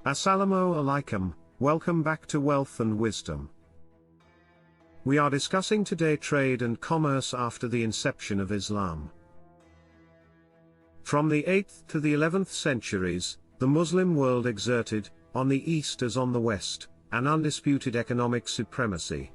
Assalamu alaikum, welcome back to Wealth and Wisdom. We are discussing today trade and commerce after the inception of Islam. From the 8th to the 11th centuries, the Muslim world exerted, on the east as on the west, an undisputed economic supremacy.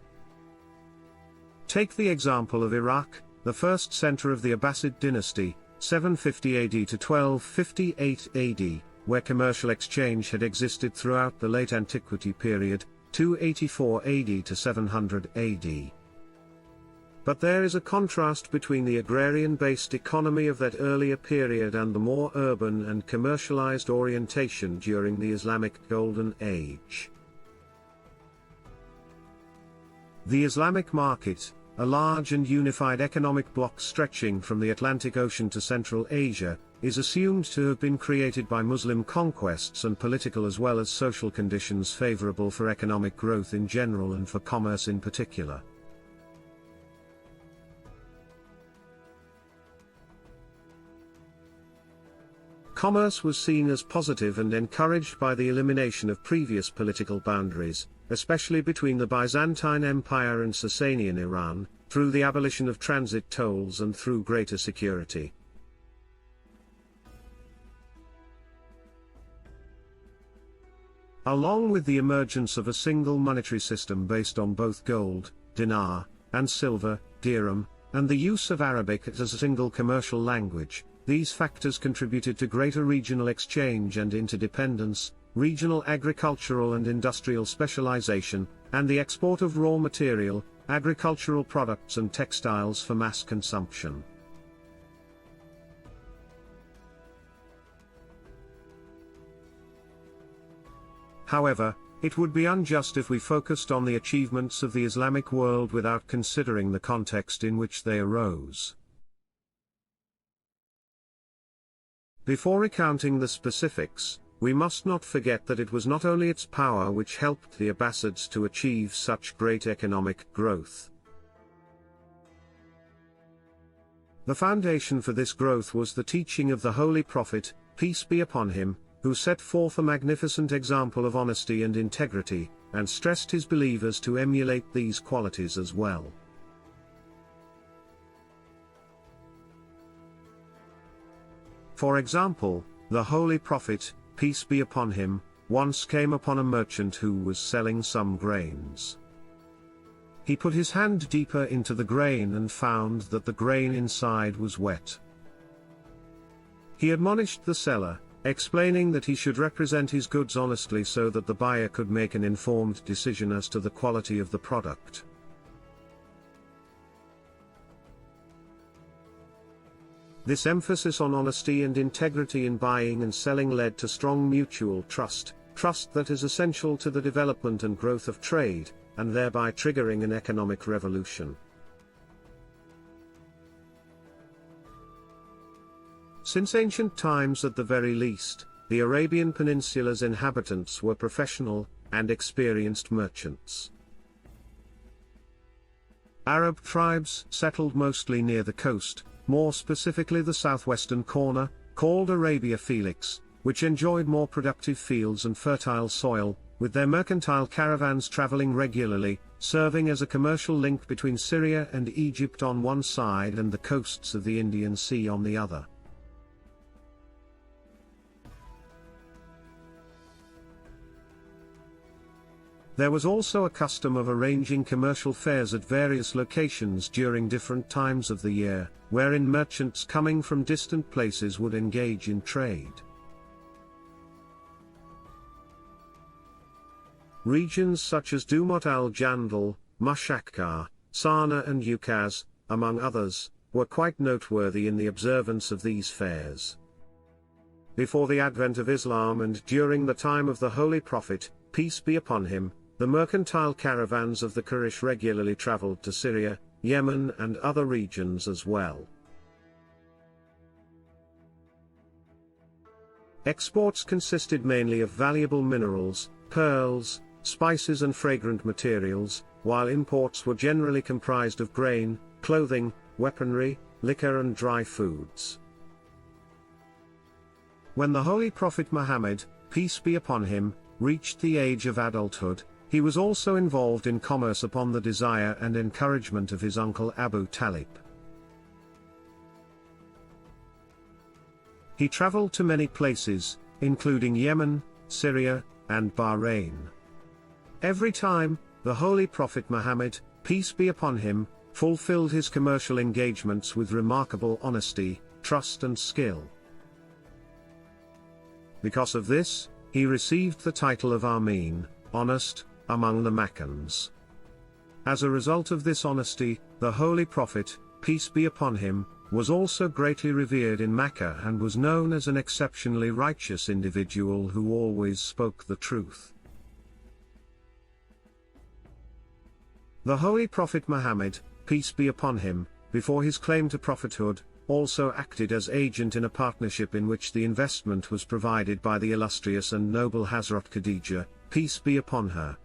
Take the example of Iraq, the first center of the Abbasid dynasty, 750 AD to 1258 AD, where commercial exchange had existed throughout the late antiquity period, 284 AD to 700 AD. But there is a contrast between the agrarian-based economy of that earlier period and the more urban and commercialized orientation during the Islamic Golden Age. The Islamic market, a large and unified economic bloc stretching from the Atlantic Ocean to Central Asia, is assumed to have been created by Muslim conquests and political as well as social conditions favorable for economic growth in general and for commerce in particular. Commerce was seen as positive and encouraged by the elimination of previous political boundaries, especially between the Byzantine Empire and Sasanian Iran, through the abolition of transit tolls and through greater security. Along with the emergence of a single monetary system based on both gold, dinar, and silver, dirham, and the use of Arabic as a single commercial language, these factors contributed to greater regional exchange and interdependence, regional agricultural and industrial specialization, and the export of raw material, agricultural products and textiles for mass consumption. However, it would be unjust if we focused on the achievements of the Islamic world without considering the context in which they arose. Before recounting the specifics, we must not forget that it was not only its power which helped the Abbasids to achieve such great economic growth. The foundation for this growth was the teaching of the Holy Prophet, peace be upon him, who set forth a magnificent example of honesty and integrity, and stressed his believers to emulate these qualities as well. For example, the Holy Prophet, peace be upon him, once came upon a merchant who was selling some grains. He put his hand deeper into the grain and found that the grain inside was wet. He admonished the seller, explaining that he should represent his goods honestly so that the buyer could make an informed decision as to the quality of the product. This emphasis on honesty and integrity in buying and selling led to strong mutual trust that is essential to the development and growth of trade, and thereby triggering an economic revolution. Since ancient times at the very least, the Arabian Peninsula's inhabitants were professional and experienced merchants. Arab tribes settled mostly near the coast, more specifically the southwestern corner, called Arabia Felix, which enjoyed more productive fields and fertile soil, with their mercantile caravans traveling regularly, serving as a commercial link between Syria and Egypt on one side and the coasts of the Indian Sea on the other. There was also a custom of arranging commercial fairs at various locations during different times of the year, wherein merchants coming from distant places would engage in trade. Regions such as Dumot al-Jandal, Mushakkar, Sana and Ukaz, among others, were quite noteworthy in the observance of these fairs. Before the advent of Islam and during the time of the Holy Prophet, peace be upon him, the mercantile caravans of the Quraysh regularly traveled to Syria, Yemen and other regions as well. Exports consisted mainly of valuable minerals, pearls, spices and fragrant materials, while imports were generally comprised of grain, clothing, weaponry, liquor and dry foods. When the Holy Prophet Muhammad, peace be upon him, reached the age of adulthood, he was also involved in commerce upon the desire and encouragement of his uncle Abu Talib. He traveled to many places, including Yemen, Syria, and Bahrain. Every time, the Holy Prophet Muhammad, peace be upon him, fulfilled his commercial engagements with remarkable honesty, trust and skill. Because of this, he received the title of Amin, honest, among the Meccans. As a result of this honesty, the Holy Prophet, peace be upon him, was also greatly revered in Mecca and was known as an exceptionally righteous individual who always spoke the truth. The Holy Prophet Muhammad, peace be upon him, before his claim to prophethood, also acted as agent in a partnership in which the investment was provided by the illustrious and noble Hazrat Khadija, peace be upon her.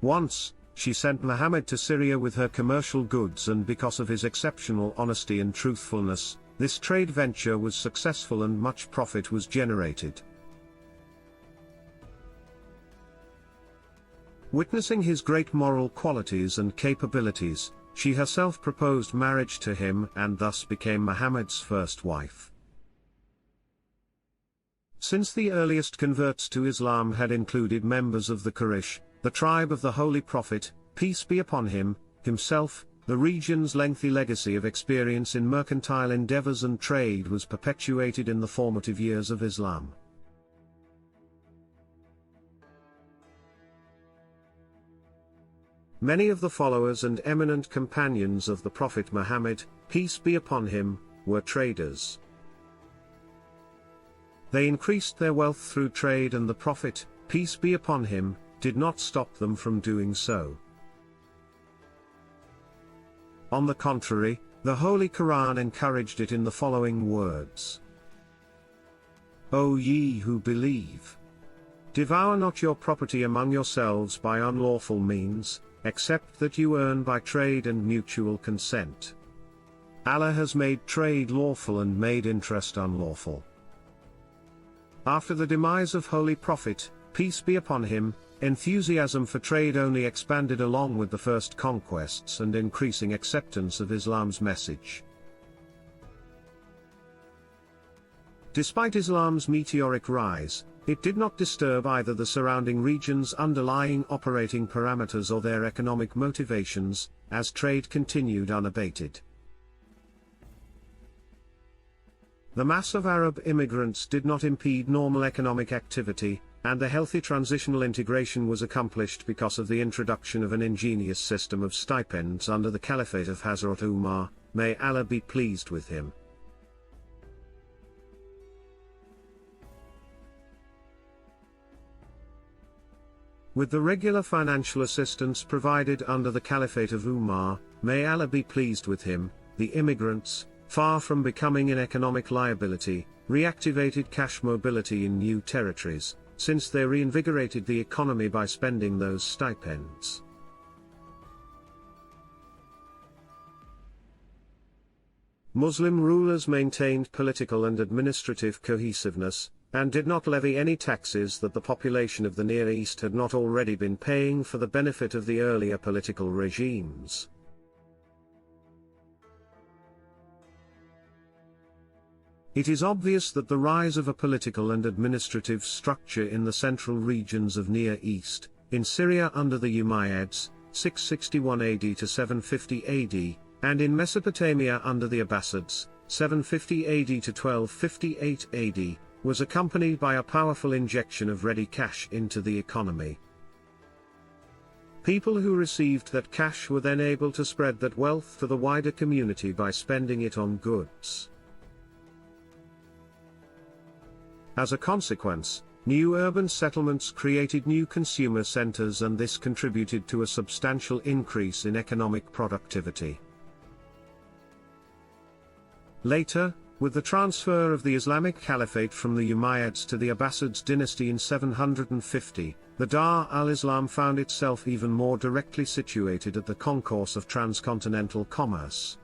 Once, she sent Muhammad to Syria with her commercial goods, and because of his exceptional honesty and truthfulness, this trade venture was successful and much profit was generated. Witnessing his great moral qualities and capabilities, she herself proposed marriage to him and thus became Muhammad's first wife. Since the earliest converts to Islam had included members of the Quraysh, the tribe of the Holy Prophet, peace be upon him, himself, the region's lengthy legacy of experience in mercantile endeavors and trade was perpetuated in the formative years of Islam. Many of the followers and eminent companions of the Prophet Muhammad, peace be upon him, were traders. They increased their wealth through trade, and the Prophet, peace be upon him, did not stop them from doing so. On the contrary, the Holy Quran encouraged it in the following words: O ye who believe! Devour not your property among yourselves by unlawful means, except that you earn by trade and mutual consent. Allah has made trade lawful and made interest unlawful. After the demise of Holy Prophet, peace be upon him, enthusiasm for trade only expanded along with the first conquests and increasing acceptance of Islam's message. Despite Islam's meteoric rise, it did not disturb either the surrounding region's underlying operating parameters or their economic motivations, as trade continued unabated. The mass of Arab immigrants did not impede normal economic activity, and the healthy transitional integration was accomplished because of the introduction of an ingenious system of stipends under the caliphate of Hazrat Umar, may Allah be pleased with him. With the regular financial assistance provided under the caliphate of Umar, may Allah be pleased with him, the immigrants, far from becoming an economic liability, reactivated cash mobility in new territories, since they reinvigorated the economy by spending those stipends. Muslim rulers maintained political and administrative cohesiveness, and did not levy any taxes that the population of the Near East had not already been paying for the benefit of the earlier political regimes. It is obvious that the rise of a political and administrative structure in the central regions of Near East, in Syria under the Umayyads, 661 AD to 750 AD, and in Mesopotamia under the Abbasids, 750 AD to 1258 AD, was accompanied by a powerful injection of ready cash into the economy. People who received that cash were then able to spread that wealth to the wider community by spending it on goods. As a consequence, new urban settlements created new consumer centers, and this contributed to a substantial increase in economic productivity. Later, with the transfer of the Islamic Caliphate from the Umayyads to the Abbasids dynasty in 750, the Dar al-Islam found itself even more directly situated at the concourse of transcontinental commerce.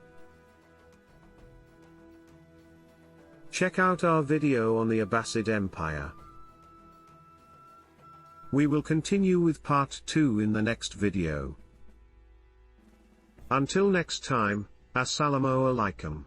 Check out our video on the Abbasid Empire. We will continue with part 2 in the next video. Until next time, Assalamu alaikum.